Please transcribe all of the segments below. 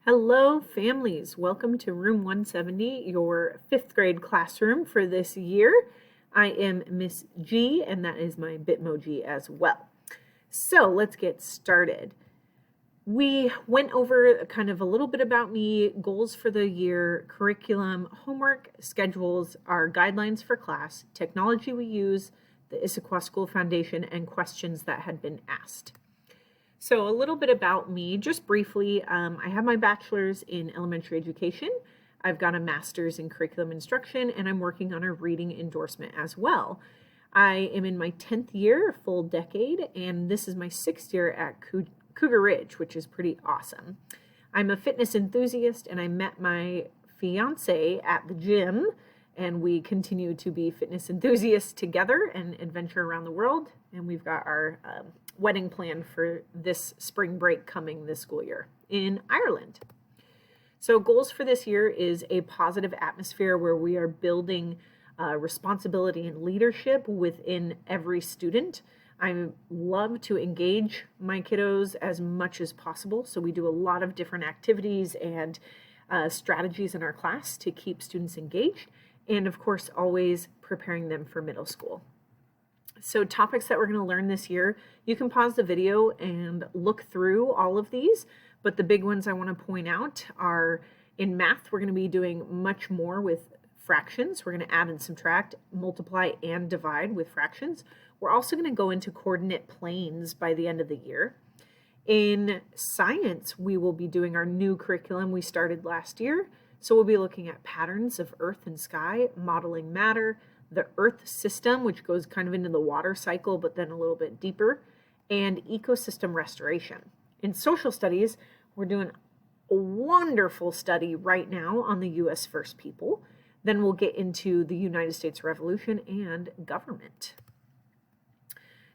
Hello, families. Welcome to Room 170, your fifth grade classroom for this year. I am Miss G, and that is my Bitmoji as well. So let's get started. We went over kind of a little bit about me, goals for the year, curriculum, homework, schedules, our guidelines for class, technology we use, the Issaquah School Foundation, and questions that had been asked. So a little bit about me, just briefly, I have my bachelor's in elementary education. I've got a master's in curriculum instruction, and I'm working on a reading endorsement as well. I am in my 10th year, full decade, and this is my 6th year at Cougar Ridge, which is pretty awesome. I'm a fitness enthusiast, and I met my fiance at the gym, and we continue to be fitness enthusiasts together and adventure around the world. And we've got our wedding plan for this spring break coming this school year in Ireland. So goals for this year is a positive atmosphere where we are building responsibility and leadership within every student. I love to engage my kiddos as much as possible. So we do a lot of different activities and strategies in our class to keep students engaged. And of course, always preparing them for middle school. So topics that we're going to learn this year, you can pause the video and look through all of these, but the big ones I want to point out are in math, we're going to be doing much more with fractions. We're going to add and subtract, multiply and divide with fractions. We're also going to go into coordinate planes by the end of the year. In science, we will be doing our new curriculum we started last year. So we'll be looking at patterns of earth and sky, modeling matter, the earth system, which goes kind of into the water cycle, but then a little bit deeper, and ecosystem restoration. In social studies, we're doing a wonderful study right now on the U.S. First People. Then we'll get into the United States Revolution and government.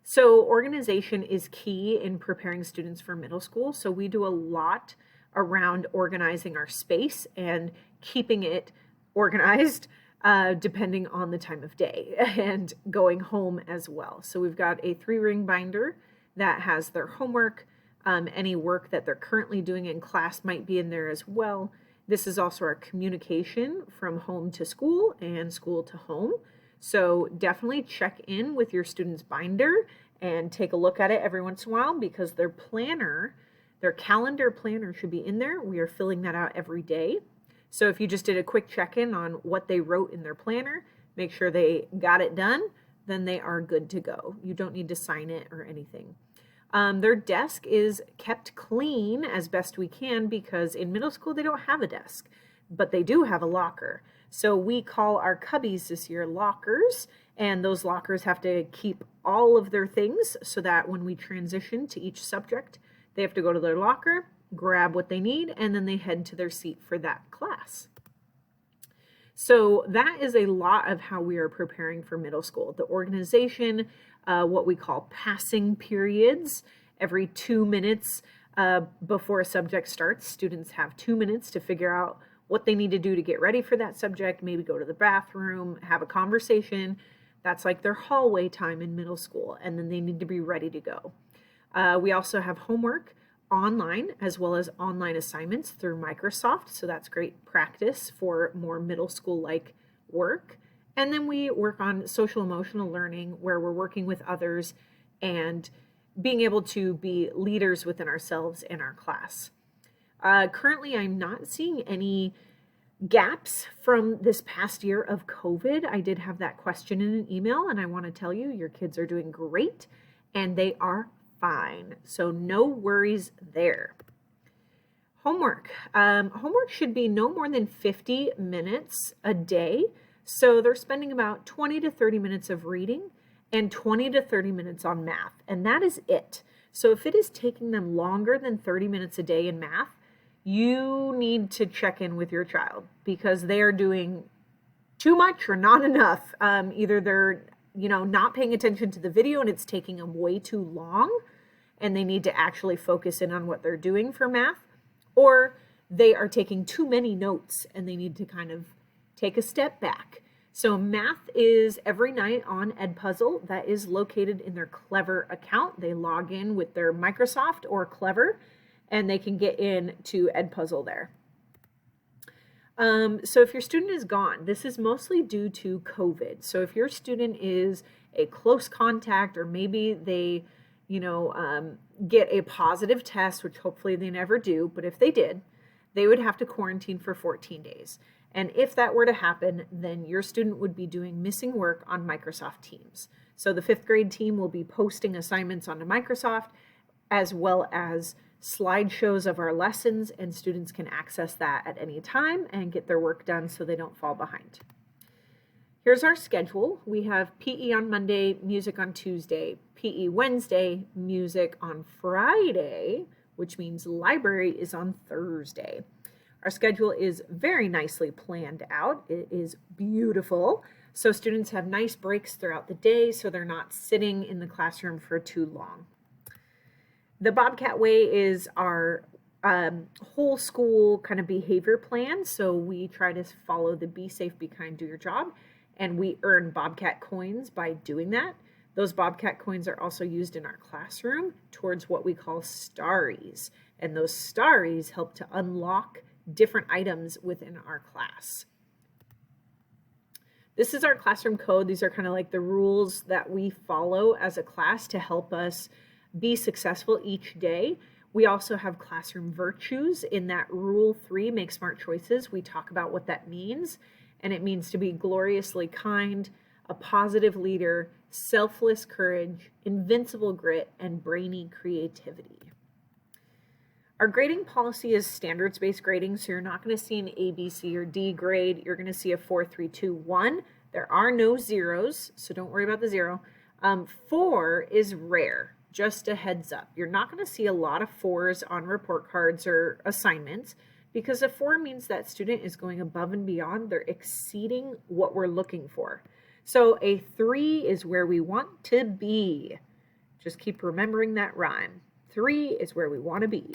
So organization is key in preparing students for middle school. So we do a lot around organizing our space and keeping it organized depending on the time of day and going home as well. So we've got a 3-ring binder that has their homework. Any work that they're currently doing in class might be in there as well. This is also our communication from home to school and school to home. So definitely check in with your student's binder and take a look at it every once in a while because their planner, their calendar planner should be in there. We are filling that out every day. So if you just did a quick check-in on what they wrote in their planner, make sure they got it done, then they are good to go. You don't need to sign it or anything. Their desk is kept clean as best we can because in middle school they don't have a desk, but they do have a locker. So we call our cubbies this year lockers, and those lockers have to keep all of their things so that when we transition to each subject, they have to go to their locker, grab what they need, and then they head to their seat for that class. So that is a lot of how we are preparing for middle school. The organization, what we call passing periods, every 2 minutes before a subject starts, students have 2 minutes to figure out what they need to do to get ready for that subject, maybe go to the bathroom, have a conversation. That's like their hallway time in middle school, and then they need to be ready to go. We also have homework online as well as online assignments through Microsoft. So that's great practice for more middle school-like work. And then we work on social emotional learning where we're working with others and being able to be leaders within ourselves in our class. Currently, I'm not seeing any gaps from this past year of COVID. I did have that question in an email, and I want to tell you, your kids are doing great, and they are fine. So no worries there. Homework. Homework should be no more than 50 minutes a day. So they're spending about 20 to 30 minutes of reading and 20 to 30 minutes on math. And that is it. So if it is taking them longer than 30 minutes a day in math, you need to check in with your child because they are doing too much or not enough. Either they're not paying attention to the video and it's taking them way too long and they need to actually focus in on what they're doing for math, or they are taking too many notes and they need to kind of take a step back. So math is every night on Edpuzzle. That is located in their Clever account. They log in with their Microsoft or Clever and they can get into Edpuzzle there. So if your student is gone, this is mostly due to COVID. So if your student is a close contact, or maybe they, get a positive test, which hopefully they never do, but if they did, they would have to quarantine for 14 days. And if that were to happen, then your student would be doing missing work on Microsoft Teams. So the 5th grade team will be posting assignments onto Microsoft, as well as slideshows of our lessons, and students can access that at any time and get their work done so they don't fall behind. Here's our schedule. We have PE on Monday, music on Tuesday, PE Wednesday, music on Friday, which means library is on Thursday. Our schedule is very nicely planned out. It is beautiful. So students have nice breaks throughout the day, so they're not sitting in the classroom for too long. The Bobcat Way is our whole school kind of behavior plan. So we try to follow the be safe, be kind, do your job. And we earn Bobcat coins by doing that. Those Bobcat coins are also used in our classroom towards what we call Starries. And those Starries help to unlock different items within our class. This is our classroom code. These are kind of like the rules that we follow as a class to help us be successful each day. We also have classroom virtues. In that Rule 3, make smart choices, we talk about what that means. And it means to be gloriously kind, a positive leader, selfless courage, invincible grit, and brainy creativity. Our grading policy is standards-based grading, so you're not going to see an A, B, C, or D grade. You're going to see a 4, 3, 2, 1. There are no zeros, so don't worry about the 0. 4 is rare, just a heads up. You're not going to see a lot of 4s on report cards or assignments, because a 4 means that student is going above and beyond. They're exceeding what we're looking for. So a 3 is where we want to be. Just keep remembering that rhyme. 3 is where we want to be.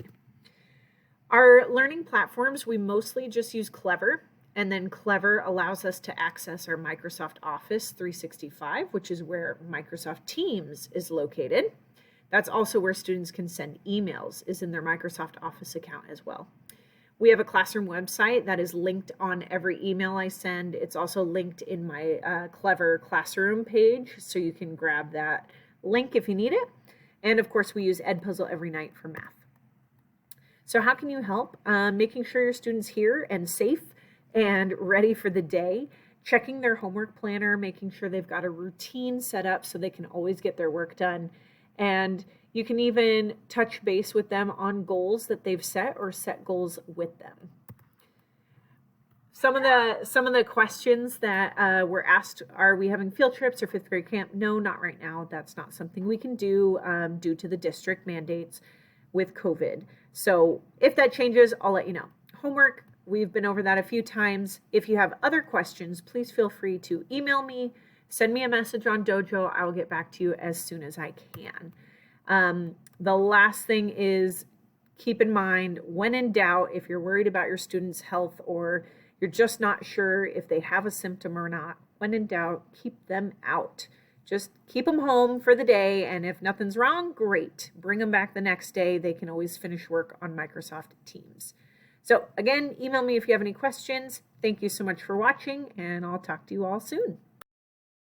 Our learning platforms, we mostly just use Clever, and then Clever allows us to access our Microsoft Office 365, which is where Microsoft Teams is located. That's also where students can send emails, is in their Microsoft Office account as well. We have a classroom website that is linked on every email I send. It's also linked in my Clever Classroom page, so you can grab that link if you need it. And of course, we use Edpuzzle every night for math. So how can you help? Making sure your student's here and safe and ready for the day, checking their homework planner, making sure they've got a routine set up so they can always get their work done. And you can even touch base with them on goals that they've set, or set goals with them. Some of the questions that were asked, are we having field trips or 5th grade camp? No, not right now. That's not something we can do due to the district mandates with COVID. So if that changes, I'll let you know. Homework, we've been over that a few times. If you have other questions, please feel free to email me, send me a message on Dojo. I will get back to you as soon as I can. The last thing is, keep in mind, when in doubt, if you're worried about your student's health, or you're just not sure if they have a symptom or not, when in doubt, keep them out. Just keep them home for the day, and if nothing's wrong, great. Bring them back the next day. They can always finish work on Microsoft Teams. So again, email me if you have any questions. Thank you so much for watching, and I'll talk to you all soon.